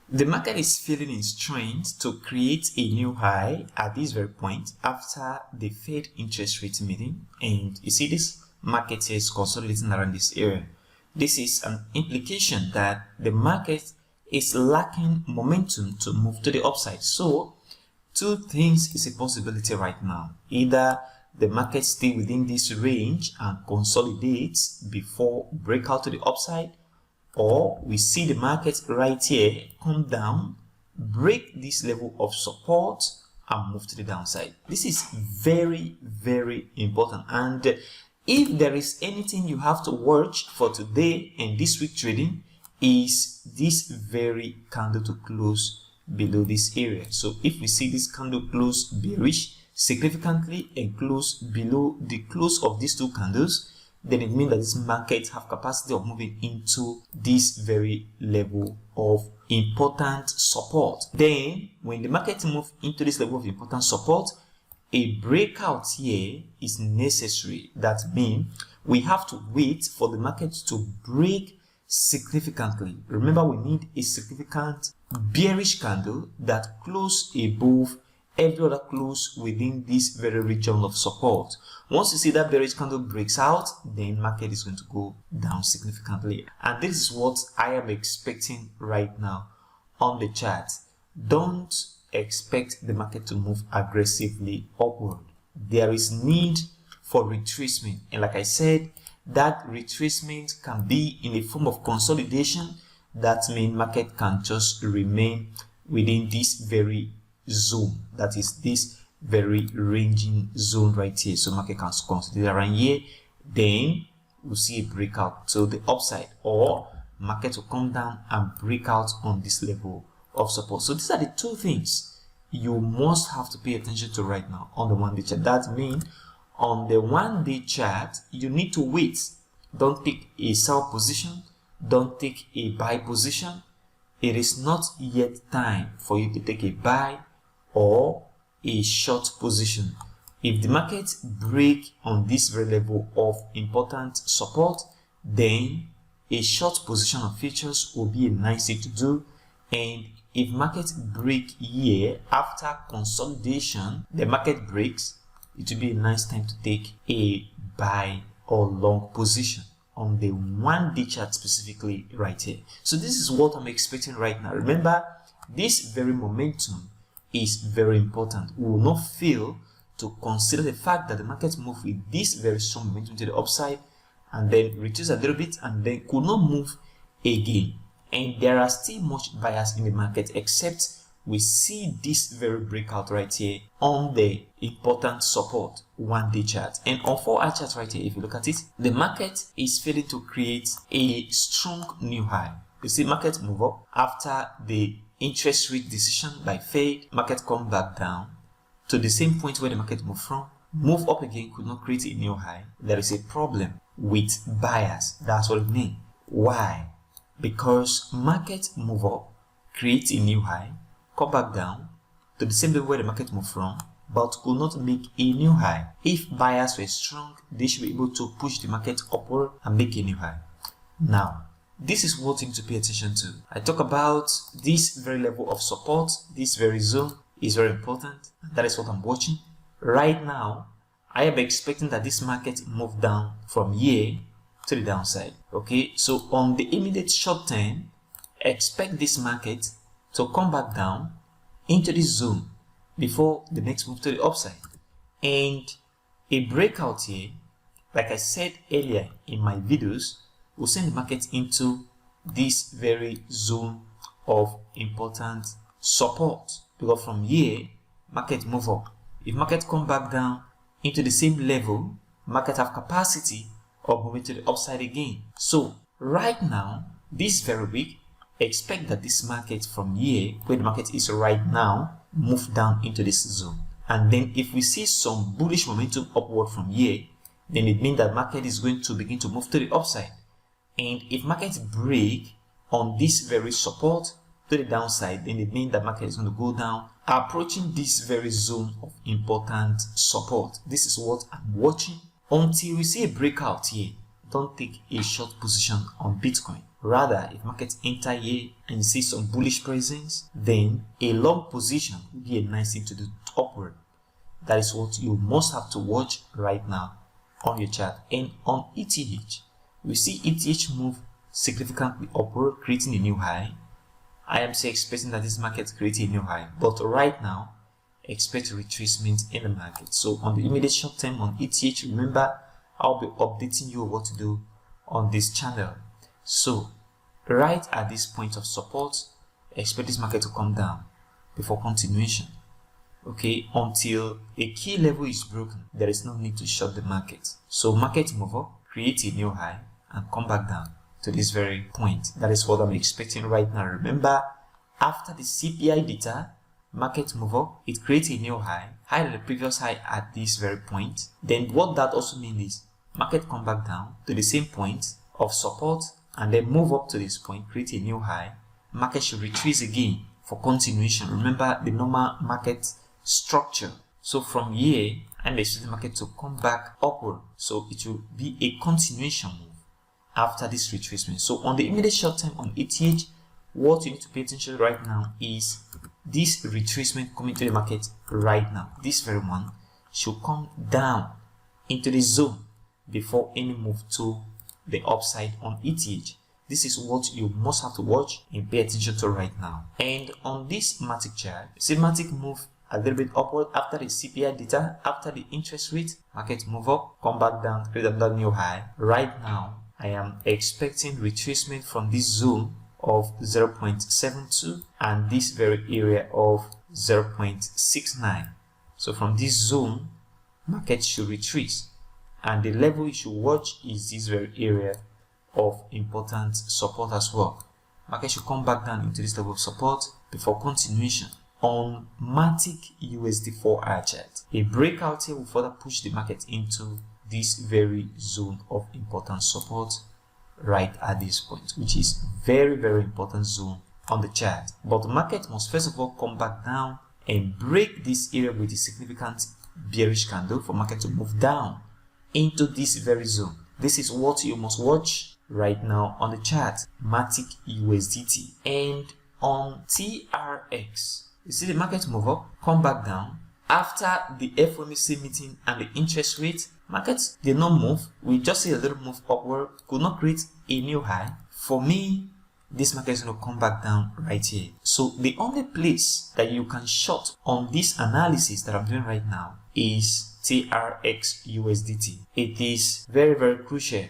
The market is feeling its strength to create a new high at this very point after the Fed interest rate meeting, and you see this market is consolidating around this area. This is an implication that the market is lacking momentum to move to the upside. So two things is a possibility right now. Either the market stay within this range and consolidates before breakout to the upside, or we see the market right here come down, break this level of support and move to the downside. This is very, very important. And if there is anything you have to watch for today and this week trading, is this very candle to close below this area. So if we see this candle close bearish significantly and close below the close of these two candles, then it means that this market have capacity of moving into this very level of important support. Then when the market move into this level of important support, a breakout here is necessary. That means we have to wait for the market to break significantly. Remember, we need a significant bearish candle that close above every other close within this very region of support. Once you see that bearish candle breaks out, then market is going to go down significantly. And this is what I am expecting right now on the chart. Don't expect the market to move aggressively upward. There is need for retracement, and like I said, that retracement can be in a form of consolidation. That means market can just remain within this very zone, that is this very ranging zone right here. So market can consider around here, then we'll see a breakout to the upside, or market will come down and break out on this level of support. So these are the two things you must have to pay attention to right now on the 1-day chart. That means on the 1-day chart, you need to wait. Don't take a sell position, don't take a buy position. It is not yet time for you to take a buy or a short position. If the market break on this very level of important support, then a short position of futures will be a nice thing to do. And if market break here after consolidation, the market breaks, it will be a nice time to take a buy or long position on the 1-day chart, specifically right here. So this is what I'm expecting right now. Remember, this very momentum is very important. We will not fail to consider the fact that the market moved with this very strong momentum to the upside and then reduce a little bit and then could not move again. And there are still much bias in the market, except we see this very breakout right here on the important support 1-day chart. And on 4-hour chart right here, if you look at it, the market is failing to create a strong new high. You see market move up after the interest rate decision by Fed, market come back down to the same point where the market moved from, move up again, could not create a new high. There is a problem with bias. That's what it means. Why? Because market move up, create a new high, come back down to the same level where the market moved from, but could not make a new high. If buyers were strong, they should be able to push the market upward and make a new high. Now, this is what you need to pay attention to. I talk about this very level of support, this very zone is very important. That is what I'm watching. Right now, I am expecting that this market move down from here to the downside. Okay, so on the immediate short term, expect this market to come back down into this zone before the next move to the upside. And a breakout here, like I said earlier in my videos, will send the market into this very zone of important support, because from here market move up. If market come back down into the same level, market have capacity of moving to the upside again. So right now, this very week, expect that this market from here, where the market is right now, move down into this zone. And then if we see some bullish momentum upward from here, then it means that market is going to begin to move to the upside. And if market break on this very support to the downside, then it means that market is going to go down, approaching this very zone of important support. This is what I'm watching until we see a breakout here. Don't take a short position on Bitcoin. Rather, if market enter here and you see some bullish presence, then a long position would be a nice thing to do upward. That is what you must have to watch right now on your chart. And on ETH, we see ETH move significantly upward, creating a new high. I am still expecting that this market create a new high, but right now expect retracement in the market. So on the immediate short term on ETH, remember I'll be updating you what to do on this channel. So right at this point of support, expect this market to come down before continuation. Okay, until a key level is broken, there is no need to short the market. So market move up, create a new high, and come back down to this very point. That is what I'm expecting right now. Remember, after the CPI data, market move up, it creates a new high, higher than the previous high at this very point. Then what that also means is market come back down to the same point of support and then move up to this point, create a new high. Market should retrace again for continuation. Remember the normal market structure. So from here, I'm expecting the market to come back upward. So it will be a continuation move after this retracement. So on the immediate short term on ETH, what you need to pay attention right now is this retracement coming to the market right now. This very one should come down into the zone before any move to the upside on ETH. This is what you must have to watch and pay attention to right now. And on this Matic chart, see Matic move a little bit upward after the CPI data, after the interest rate, market move up, come back down, create another new high. Right now, I am expecting retracement from this zone of 0.72 and this very area of 0.69. So from this zone, market should retrace, and the level you should watch is this very area of important support as well. Market should come back down into this level of support before continuation. On Matic USD 4-hour chart, a breakout here will further push the market into this very zone of important support right at this point, which is very important zone on the chart. But the market must first of all come back down and break this area with a significant bearish candle for market to move down into this very zone. This is what you must watch right now on the chart, Matic USDT. And on TRX, you see the market move up, come back down. After the FOMC meeting and the interest rate, markets did not move. We just see a little move upward, could not create a new high. For me, this market is going to come back down right here. So the only place that you can short on this analysis that I'm doing right now is TRX USDT. It is very crucial.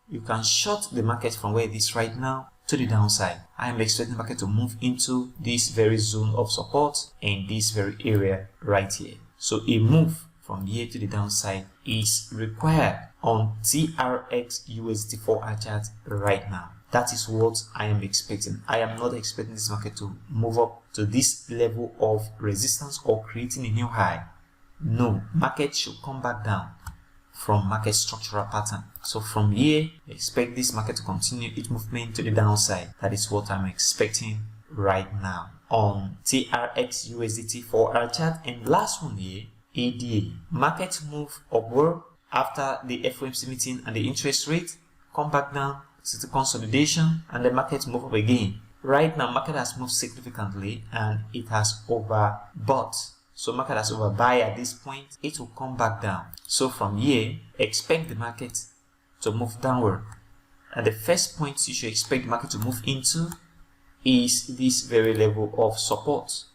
You can short the market from where it is right now to the downside. I am expecting the market to move into this very zone of support and this very area right here. So a move from here to the downside is required on TRX USD 4-hour chart right now. That is what I am expecting. I am not expecting this market to move up to this level of resistance or creating a new high. No, market should come back down from market structural pattern. So from here, expect this market to continue its movement to the downside. That is what I'm expecting right now on TRX USDT 4-hour chart. And last one here, ADA. Market move upward after the FOMC meeting and the interest rate, come back down to consolidation, and the market move up again. Right now, market has moved significantly and it has overbought. So market has overbuy at this point, it will come back down. So from here, expect the market to move downward. And the first point you should expect the market to move into is this very level of support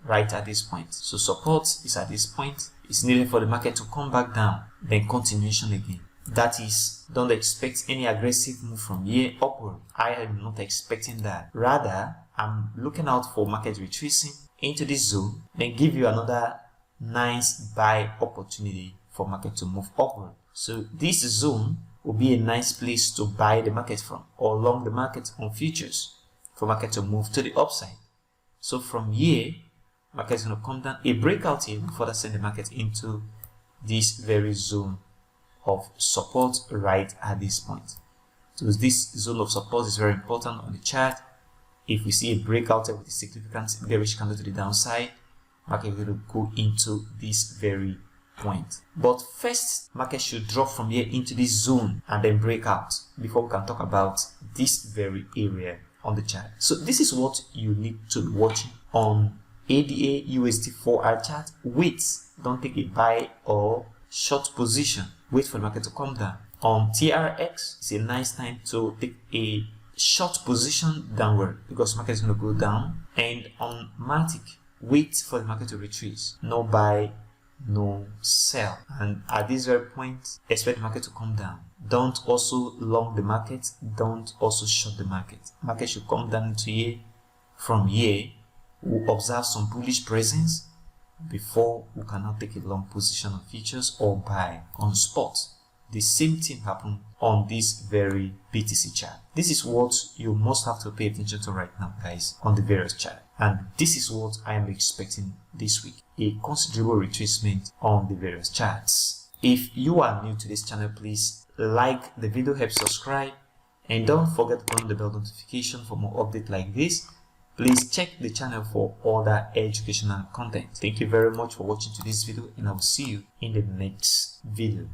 right at this point. So support is at this point. It's needed for the market to come back down, then continuation again. That is, don't expect any aggressive move from here upward. I am not expecting that. Rather, I'm looking out for market retracing into this zone, then give you another nice buy opportunity for market to move upward. So this zone will be a nice place to buy the market from, or long the market on futures for market to move to the upside. So from here, market is going to come down. A breakout here will further send the market into this very zone of support right at this point. So this zone of support is very important on the chart. If we see a breakout with a significant bearish candle to the downside, market will go into this very point. But first, market should drop from here into this zone and then break out before we can talk about this very area on the chart. So this is what you need to be watching on ADA USD 4-hour chart. Wait, don't take a buy or short position. Wait for the market to come down. On TRX, it's a nice time to take a short position downward because market is going to go down. And on Matic, wait for the market to retrace. No buy, no sell. And at this very point, expect the market to come down. Don't also long the market. Don't also short the market. Market should come down to here. From here, we'll observe some bullish presence before we cannot take a long position on futures or buy on spot. The same thing happened on this very BTC chart. This is what you must have to pay attention to right now, guys, on the various chart. And this is what I am expecting this week, a considerable retracement on the various charts. If you are new to this channel, please like the video, help subscribe, and don't forget to turn on the bell notification for more updates like this. Please check the channel for other educational content. Thank you very much for watching today's video, and I will see you in the next video.